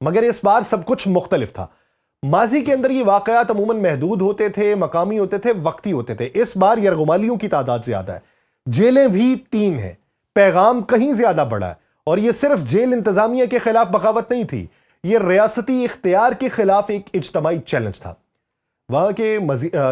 مگر اس بار سب کچھ مختلف تھا۔ ماضی کے اندر یہ واقعات عموماً محدود ہوتے تھے، مقامی ہوتے تھے، وقتی ہوتے تھے۔ اس بار یرغمالیوں کی تعداد زیادہ ہے، جیلیں بھی 3 ہیں، پیغام کہیں زیادہ بڑا ہے، اور یہ صرف جیل انتظامیہ کے خلاف بغاوت نہیں تھی، یہ ریاستی اختیار کے خلاف ایک اجتماعی چیلنج تھا۔ وہاں کے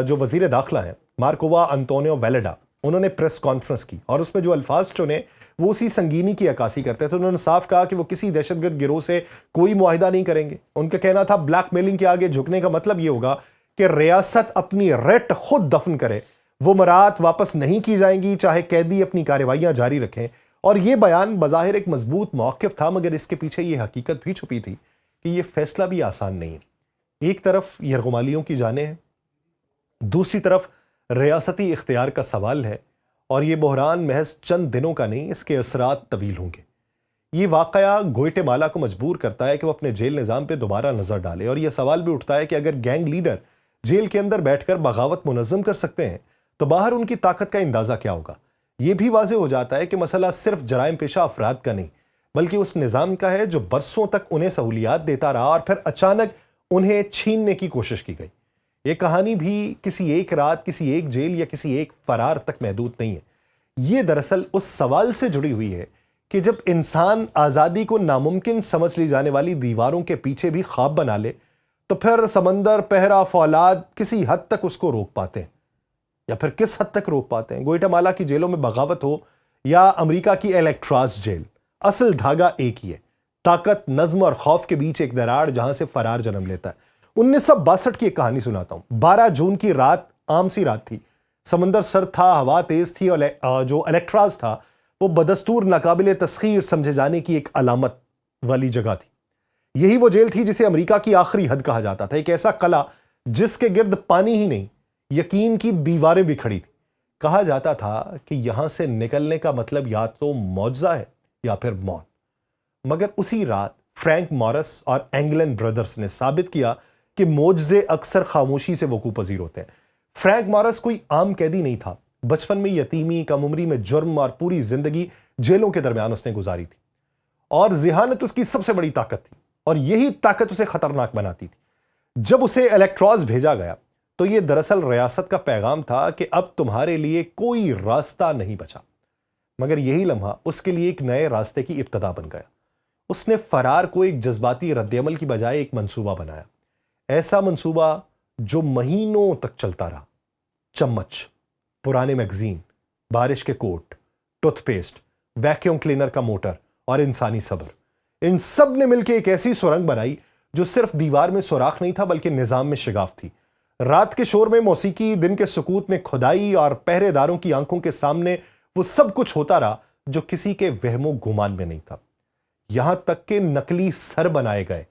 جو وزیر داخلہ ہیں مارکووا انطونیو ویلیڈا، انہوں نے پریس کانفرنس کی اور اس میں جو الفاظ چنے وہ اسی سنگینی کی عکاسی کرتے تھے۔ انہوں نے صاف کہا کہ وہ کسی دہشت گرد گروہ سے کوئی معاہدہ نہیں کریں گے۔ ان کا کہنا تھا بلیک میلنگ کے آگے جھکنے کا مطلب یہ ہوگا کہ ریاست اپنی ریٹ خود دفن کرے، وہ مراعات واپس نہیں کی جائیں گی چاہے قیدی اپنی کارروائیاں جاری رکھیں۔ اور یہ بیان بظاہر ایک مضبوط موقف تھا، مگر اس کے پیچھے یہ حقیقت بھی چھپی تھی کہ یہ فیصلہ بھی آسان نہیں ہے۔ ایک طرف یرغمالیوں کی جانیں ہیں، دوسری طرف ریاستی اختیار کا سوال ہے، اور یہ بحران محض چند دنوں کا نہیں، اس کے اثرات طویل ہوں گے۔ یہ واقعہ گوئٹے مالا کو مجبور کرتا ہے کہ وہ اپنے جیل نظام پہ دوبارہ نظر ڈالے، اور یہ سوال بھی اٹھتا ہے کہ اگر گینگ لیڈر جیل کے اندر بیٹھ کر بغاوت منظم کر سکتے ہیں تو باہر ان کی طاقت کا اندازہ کیا ہوگا۔ یہ بھی واضح ہو جاتا ہے کہ مسئلہ صرف جرائم پیشہ افراد کا نہیں بلکہ اس نظام کا ہے جو برسوں تک انہیں سہولیات دیتا رہا اور پھر اچانک انہیں چھیننے کی کوشش کی گئی۔ یہ کہانی بھی کسی ایک رات، کسی ایک جیل یا کسی ایک فرار تک محدود نہیں ہے۔ یہ دراصل اس سوال سے جڑی ہوئی ہے کہ جب انسان آزادی کو ناممکن سمجھ لی جانے والی دیواروں کے پیچھے بھی خواب بنا لے تو پھر سمندر، پہرا، فولاد کسی حد تک اس کو روک پاتے ہیں، یا پھر کس حد تک روک پاتے ہیں۔ گوئٹے مالا کی جیلوں میں بغاوت ہو یا امریکہ کی الیکٹراز جیل، اصل دھاگا ایک ہی ہے، طاقت، نظم اور خوف کے بیچ ایک دراڑ جہاں سے فرار جنم لیتا ہے۔ 1962 کی ایک کہانی سناتا ہوں۔ 12 جون کی رات عام سی رات تھی، سمندر سرد تھا، ہوا تیز تھی، اور جو الیکٹراز تھا وہ بدستور ناقابل تسخیر سمجھے جانے کی ایک علامت والی جگہ تھی۔ یہی وہ جیل تھی جسے امریکہ کی آخری حد کہا جاتا تھا، ایک ایسا قلعہ جس کے گرد پانی ہی نہیں، یقین کی دیواریں بھی کھڑی تھی۔ کہا جاتا تھا کہ یہاں سے نکلنے کا مطلب یا تو معجزہ ہے یا پھر موت۔ مگر اسی رات فرینک مورس اور اینگلن بردرز نے ثابت کیا کہ معجزے اکثر خاموشی سے وقوع پذیر ہوتے ہیں۔ فرینک مورس کوئی عام قیدی نہیں تھا، بچپن میں یتیمی، کم عمری میں جرم، اور پوری زندگی جیلوں کے درمیان اس نے گزاری تھی، اور ذہانت اس کی سب سے بڑی طاقت تھی، اور یہی طاقت اسے خطرناک بناتی تھی۔ جب اسے الیکٹراز بھیجا گیا تو یہ دراصل ریاست کا پیغام تھا کہ اب تمہارے لیے کوئی راستہ نہیں بچا۔ مگر یہی لمحہ اس کے لیے ایک نئے راستے کی ابتدا بن گیا۔ اس نے فرار کو ایک جذباتی رد عمل کی بجائے ایک منصوبہ بنایا، ایسا منصوبہ جو مہینوں تک چلتا رہا۔ چمچ، پرانے میگزین، بارش کے کوٹ، ٹوتھ پیسٹ، ویکیوم کلینر کا موٹر اور انسانی صبر، ان سب نے مل کے ایک ایسی سرنگ بنائی جو صرف دیوار میں سوراخ نہیں تھا بلکہ نظام میں شگاف تھی۔ رات کے شور میں موسیقی، دن کے سکوت میں کھدائی، اور پہرے داروں کی آنکھوں کے سامنے وہ سب کچھ ہوتا رہا جو کسی کے وہم و گمان میں نہیں تھا۔ یہاں تک کہ نقلی سر بنائے گئے،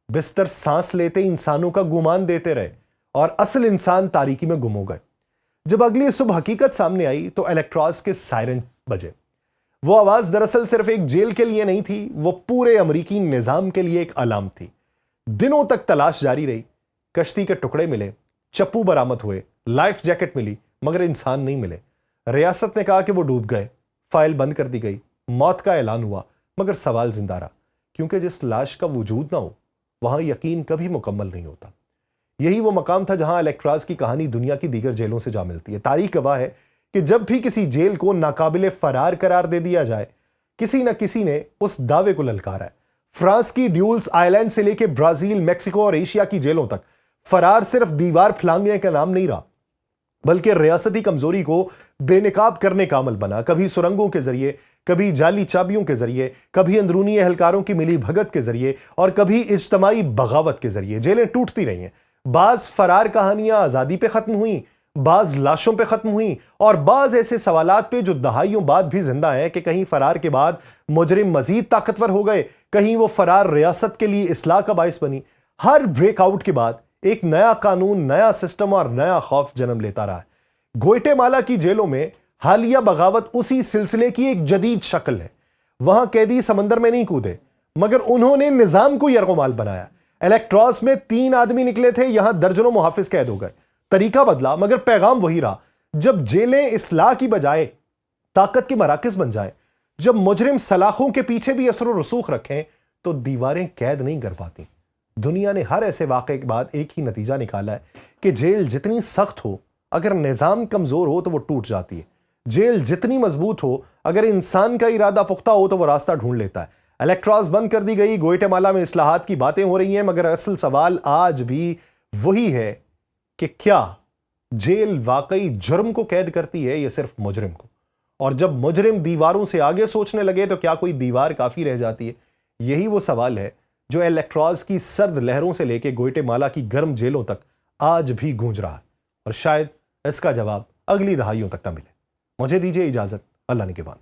بستر سانس لیتے انسانوں کا گمان دیتے رہے، اور اصل انسان تاریکی میں گم ہو گئے۔ جب اگلی صبح حقیقت سامنے آئی تو الیکٹراز کے سائرن بجے۔ وہ آواز دراصل صرف ایک جیل کے لیے نہیں تھی، وہ پورے امریکی نظام کے لیے ایک الارم تھی۔ دنوں تک تلاش جاری رہی، کشتی کے ٹکڑے ملے، چپو برآمد ہوئے، لائف جیکٹ ملی، مگر انسان نہیں ملے۔ ریاست نے کہا کہ وہ ڈوب گئے، فائل بند کر دی گئی، موت کا اعلان ہوا، مگر سوال زندہ رہا، کیونکہ جس لاش کا وجود نہ ہو وہاں یقین کبھی مکمل نہیں ہوتا۔ یہی وہ مقام تھا جہاں الیکٹراز کی کہانی دنیا کی دیگر جیلوں سے جا ملتی ہے۔ تاریخ گواہ ہے کہ جب بھی کسی جیل کو ناقابل فرار قرار دے دیا جائے، کسی نہ کسی نے اس دعوے کو للکارا ہے۔ فرانس کی ڈیولز آئلینڈ سے لے کے برازیل، میکسیکو اور ایشیا کی جیلوں تک فرار صرف دیوار پھلانگنے کا نام نہیں رہا بلکہ ریاستی کمزوری کو بے نقاب کرنے کا عمل بنا، کبھی سرنگوں کے ذریعے، کبھی جعلی چابیوں کے ذریعے، کبھی اندرونی اہلکاروں کی ملی بھگت کے ذریعے، اور کبھی اجتماعی بغاوت کے ذریعے۔ جیلیں ٹوٹتی رہی ہیں، بعض فرار کہانیاں آزادی پہ ختم ہوئیں، بعض لاشوں پہ ختم ہوئیں، اور بعض ایسے سوالات پہ جو دہائیوں بعد بھی زندہ ہیں کہ کہیں فرار کے بعد مجرم مزید طاقتور ہو گئے، کہیں وہ فرار ریاست کے لیے اصلاح کا باعث بنی۔ ہر بریک آؤٹ کے بعد ایک نیا قانون، نیا سسٹم اور نیا خوف جنم لیتا رہا ہے۔ گوئٹے مالا کی جیلوں میں حالیہ بغاوت اسی سلسلے کی ایک جدید شکل ہے۔ وہاں قیدی سمندر میں نہیں کودے مگر انہوں نے نظام کو یرغمال بنایا۔ الیکٹراس میں 3 آدمی نکلے تھے، یہاں درجنوں محافظ قید ہو گئے۔ طریقہ بدلا مگر پیغام وہی رہا۔ جب جیلیں اصلاح کی بجائے طاقت کے مراکز بن جائیں، جب مجرم سلاخوں کے پیچھے بھی اثر و رسوخ رکھیں، تو دیواریں قید نہیں کر پاتی. دنیا نے ہر ایسے واقعے کے بعد ایک ہی نتیجہ نکالا ہے کہ جیل جتنی سخت ہو اگر نظام کمزور ہو تو وہ ٹوٹ جاتی ہے. جیل جتنی مضبوط ہو اگر انسان کا ارادہ پختہ ہو تو وہ راستہ ڈھونڈ لیتا ہے. الیکٹراز بند کر دی گئی، گوئٹے مالا میں اصلاحات کی باتیں ہو رہی ہیں، مگر اصل سوال آج بھی وہی ہے کہ کیا جیل واقعی جرم کو قید کرتی ہے یا صرف مجرم کو؟ اور جب مجرم دیواروں سے آگے سوچنے لگے تو کیا کوئی دیوار کافی رہ جاتی ہے؟ یہی وہ سوال ہے جو الیکٹراز کی سرد لہروں سے لے کے گوئٹے مالا کی گرم جیلوں تک آج بھی گونج رہا ہے، اور شاید اس کا جواب اگلی دہائیوں تک نہ ملے. مجھے دیجیے اجازت. اللہ نگہبان.